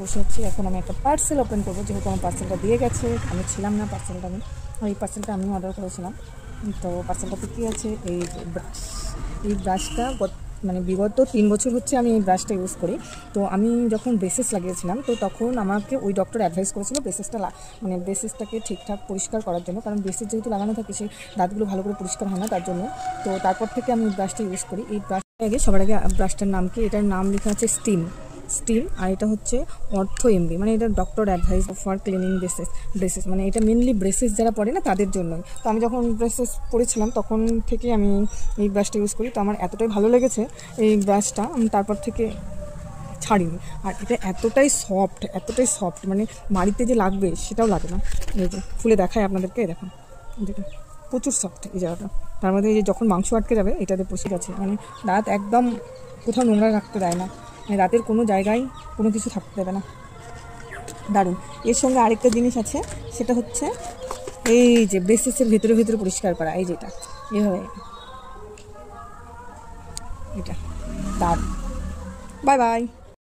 বসে আছি। এখন আমি একটা পার্সেল ওপেন করবো, যেহেতু আমার পার্সেলটা দিয়ে গেছে, আমি ছিলাম না পার্সেলটা আমি, এই পার্সেলটা আমি অর্ডার করেছিলাম। তো পার্সেলটাতে কী আছে, এই ব্রাশ, এই ব্রাশটা মানে বিগত 3 বছর হচ্ছে আমি এই ব্রাশটা ইউজ করি। তো আমি যখন ব্রেসেস লাগিয়েছিলাম, তো তখন আমাকে ওই ডক্টর অ্যাডভাইস করেছিল মানে ব্রেসেসটাকে ঠিকঠাক পরিষ্কার করার জন্য, কারণ ব্রেসেস যেহেতু লাগানো থাকে সেই দাঁতগুলো ভালো করে পরিষ্কার হয় না, তার জন্য। তো তারপর থেকে আমি ব্রাশটা ইউজ করি। এই সবার আগে ব্রাশটার নাম কি, এটার নাম লেখা আছে স্টিম। আর এটা হচ্ছে অর্থো এমবি, মানে এটা doctor advice for cleaning braces, মানে এটা মেনলি ব্রেসেস যারা পড়ে না তাদের জন্যই। তো আমি যখন ব্রেসেস পড়েছিলাম তখন থেকে আমি এই ব্রাশটা ইউজ করি। তো আমার এতটাই ভালো লেগেছে এই ব্রাশটা, আমি তারপর থেকে ছাড়িনি। আর এটা এতটাই সফট, মানে মাড়িতে যে লাগবে সেটাও লাগে না। এই যে খুলে দেখায় আপনাদেরকে, দেখুন প্রচুর সফট এই জায়গাটা। তার মধ্যে এই যে যখন মাংস আটকে যাবে এটাতে বসে গেছে, মানে দাঁত একদম কোথাও নোংরা রাখতে দেয় না, মানে দাঁতের কোনো জায়গায় কোনো কিছু থাকতে দেবে না, দারুণ। এর সঙ্গে আরেকটা জিনিস আছে, সেটা হচ্ছে এই যে ব্রেসেসের ভেতরে পরিষ্কার করা, এই যেটা এভাবে, এটা দারুণ। Bye bye.